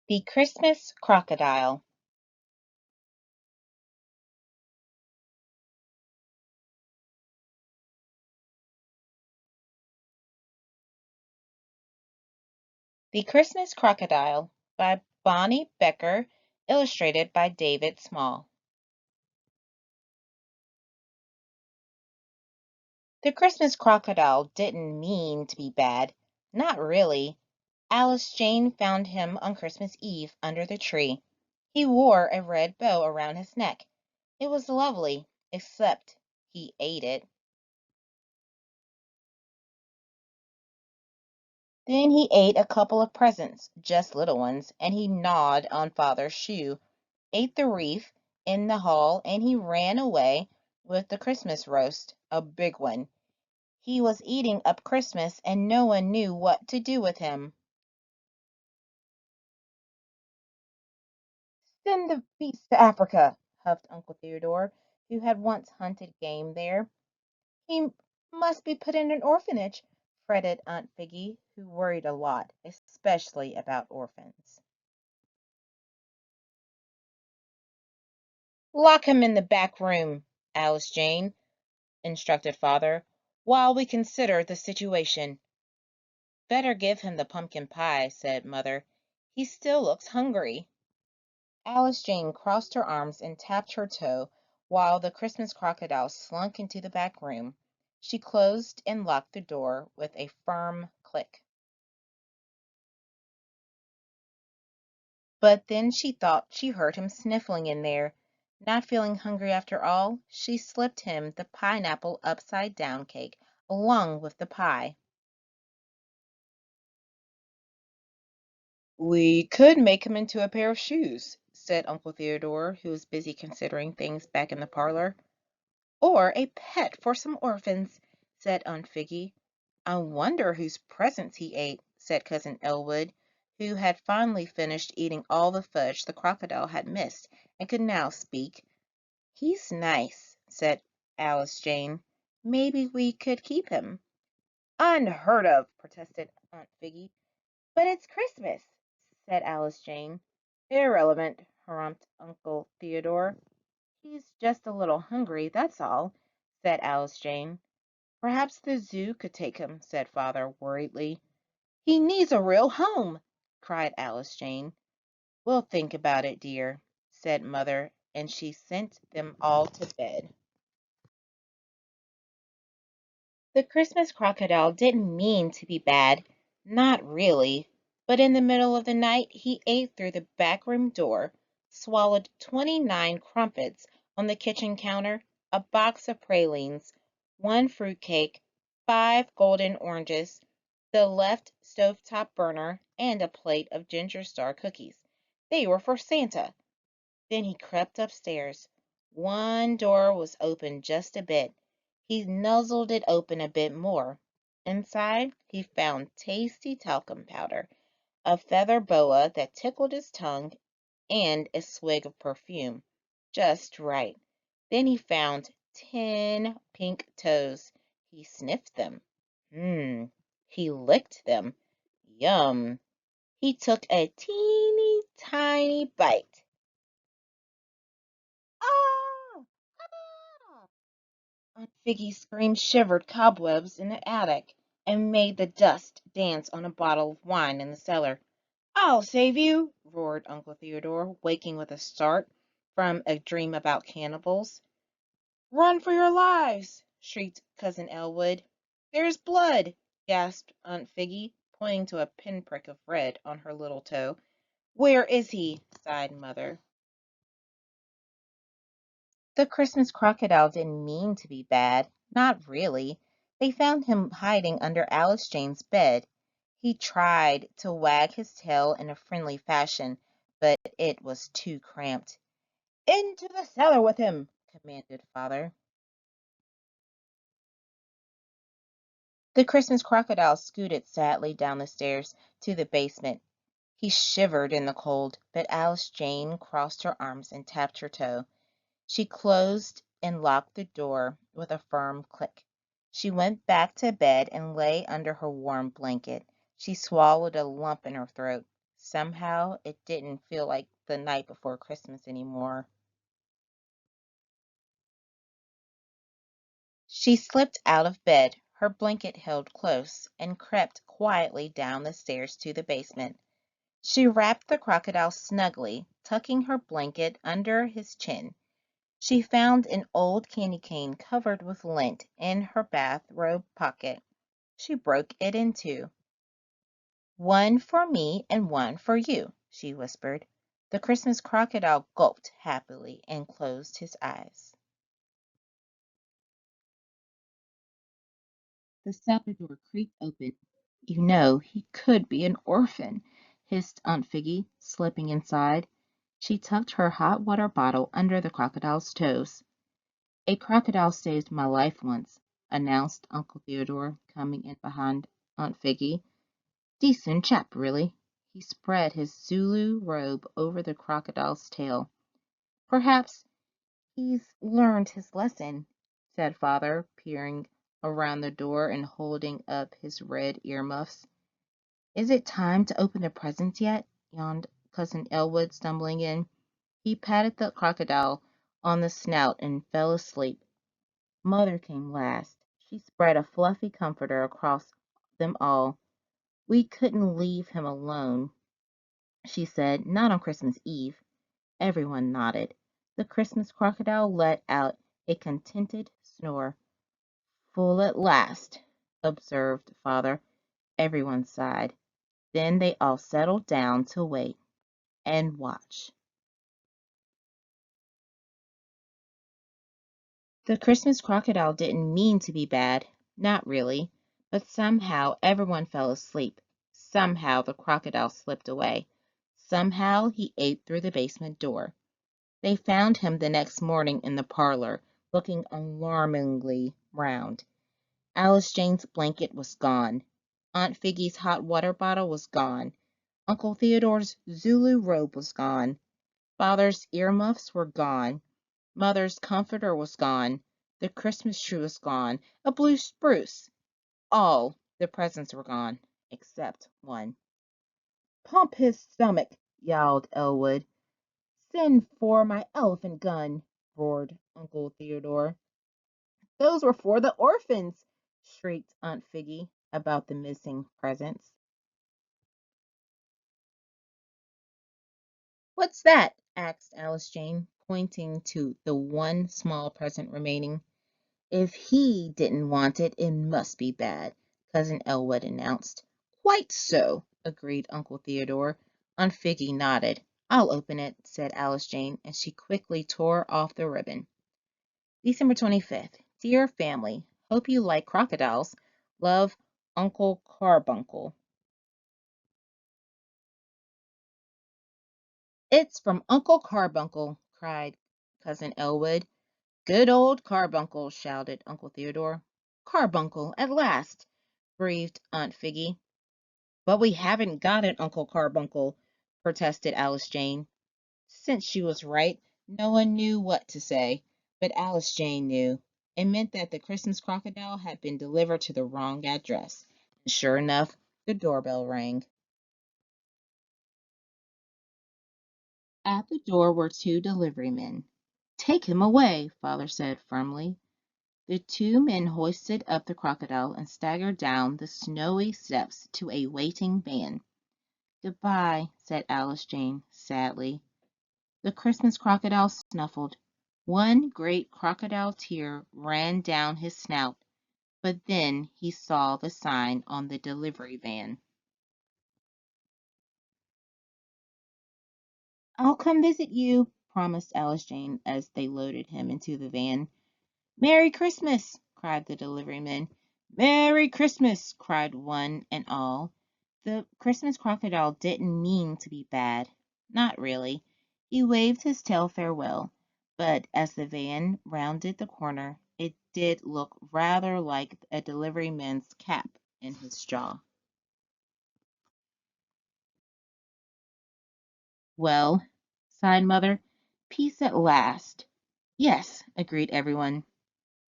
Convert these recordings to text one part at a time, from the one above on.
The Christmas Crocodile. The Christmas Crocodile by Bonny Becker, illustrated by David Small. The Christmas Crocodile didn't mean to be bad. Not really. Alice Jane found him on Christmas Eve under the tree. He wore a red bow around his neck. It was lovely, except he ate it. Then he ate a couple of presents, just little ones, and he gnawed on Father's shoe, ate the wreath in the hall, and he ran away with the Christmas roast, a big one. He was eating up Christmas, and no one knew what to do with him. Send the beast to Africa, huffed Uncle Theodore, who had once hunted game there. He must be put in an orphanage, fretted Aunt Figgy, who worried a lot, especially about orphans. Lock him in the back room, Alice Jane instructed Father, while we consider the situation. Better give him the pumpkin pie, said Mother. He still looks hungry. Alice Jane crossed her arms and tapped her toe while the Christmas Crocodile slunk into the back room. She closed and locked the door with a firm click. But then she thought she heard him sniffling in there. Not feeling hungry after all, she slipped him the pineapple upside-down cake along with the pie. "We could make him into a pair of shoes," said Uncle Theodore, who was busy considering things back in the parlor. "Or a pet for some orphans," said Aunt Figgy. "I wonder whose presents he ate," said Cousin Elwood, who had finally finished eating all the fudge the crocodile had missed and could now speak. "He's nice," said Alice Jane. "Maybe we could keep him." "Unheard of!" protested Aunt Figgy. "But it's Christmas," said Alice Jane. "Irrelevant," harumphed Uncle Theodore. "He's just a little hungry, that's all," said Alice Jane. "Perhaps the zoo could take him," said Father worriedly. "He needs a real home," cried Alice Jane. "We'll think about it, dear," said Mother, and she sent them all to bed. The Christmas Crocodile didn't mean to be bad, not really, but in the middle of the night he ate through the back room door, swallowed 29 crumpets on the kitchen counter, a box of pralines, 1 fruit cake, 5 golden oranges, the left stovetop burner, and a plate of ginger star cookies. They were for Santa. Then he crept upstairs. One door was open just a bit. He nuzzled it open a bit more. Inside, he found tasty talcum powder, a feather boa that tickled his tongue, and a swig of perfume. Just right. Then he found 10 pink toes. He sniffed them. He licked them. Yum. He took a teeny tiny bite. Ah! Ah! Aunt Figgy's scream shivered cobwebs in the attic and made the dust dance on a bottle of wine in the cellar. "I'll save you!" roared Uncle Theodore, waking with a start from a dream about cannibals. "Run for your lives!" shrieked Cousin Elwood. "There's blood!" gasped Aunt Figgy, pointing to a pinprick of red on her little toe. "Where is he?" sighed Mother. The Christmas Crocodile didn't mean to be bad, not really. They found him hiding under Alice Jane's bed. He tried to wag his tail in a friendly fashion, but it was too cramped. "Into the cellar with him!" commanded Father. The Christmas Crocodile scooted sadly down the stairs to the basement. He shivered in the cold, but Alice Jane crossed her arms and tapped her toe. She closed and locked the door with a firm click. She went back to bed and lay under her warm blanket. She swallowed a lump in her throat. Somehow it didn't feel like the night before Christmas anymore. She slipped out of bed, her blanket held close, and crept quietly down the stairs to the basement. She wrapped the crocodile snugly, tucking her blanket under his chin. She found an old candy cane covered with lint in her bathrobe pocket. She broke it in two. "One for me and one for you," she whispered. The Christmas crocodile gulped happily and closed his eyes. The cellar door creaked open. "You know, he could be an orphan," hissed Aunt Figgy, slipping inside. She tucked her hot water bottle under the crocodile's toes. "A crocodile saved my life once," announced Uncle Theodore, coming in behind Aunt Figgy. "Decent chap, really." He spread his Zulu robe over the crocodile's tail. "Perhaps he's learned his lesson," said Father, peering around the door and holding up his red earmuffs. "Is it time to open the presents yet?" yawned Cousin Elwood, stumbling in. He patted the crocodile on the snout and fell asleep. Mother came last. She spread a fluffy comforter across them all. "We couldn't leave him alone," she said, "not on Christmas Eve." Everyone nodded. The Christmas crocodile let out a contented snore. "Full at last," observed Father. Everyone sighed. Then they all settled down to wait and watch. The Christmas crocodile didn't mean to be bad, not really, but somehow everyone fell asleep. Somehow the crocodile slipped away. Somehow he ate through the basement door. They found him the next morning in the parlor, looking alarmingly round. Alice Jane's blanket was gone. Aunt Figgy's hot water bottle was gone. Uncle Theodore's Zulu robe was gone. Father's earmuffs were gone. Mother's comforter was gone. The Christmas tree was gone. A blue spruce. All the presents were gone, except one. "Pump his stomach," yowled Elwood. "Send for my elephant gun," roared Uncle Theodore. "Those were for the orphans," shrieked Aunt Figgy about the missing presents. "What's that?" asked Alice Jane, pointing to the one small present remaining. "If he didn't want it, it must be bad," Cousin Elwood announced. "Quite so," agreed Uncle Theodore. Aunt Figgy nodded. "I'll open it," said Alice Jane, and she quickly tore off the ribbon. December 25th. Dear family, hope you like crocodiles. Love, Uncle Carbuncle. "It's from Uncle Carbuncle," cried Cousin Elwood. "Good old Carbuncle," shouted Uncle Theodore. "Carbuncle, at last," breathed Aunt Figgy. "But we haven't got it, Uncle Carbuncle," protested Alice Jane. Since she was right, no one knew what to say, but Alice Jane knew. It meant that the Christmas crocodile had been delivered to the wrong address. And sure enough, the doorbell rang. At the door were two delivery men. "Take him away," Father said firmly. The two men hoisted up the crocodile and staggered down the snowy steps to a waiting van. "Goodbye," said Alice Jane sadly. The Christmas crocodile snuffled. One great crocodile tear ran down his snout, but then he saw the sign on the delivery van. "I'll come visit you," promised Alice Jane as they loaded him into the van. "Merry Christmas!" cried the deliveryman. "Merry Christmas!" cried one and all. The Christmas crocodile didn't mean to be bad. Not really. He waved his tail farewell, but as the van rounded the corner, it did look rather like a deliveryman's cap in his jaw. "Well," sighed Mother, "peace at last." "Yes," agreed everyone,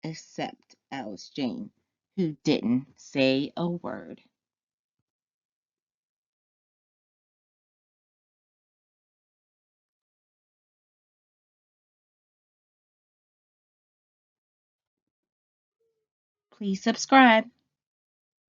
except Alice Jane, who didn't say a word. Please subscribe.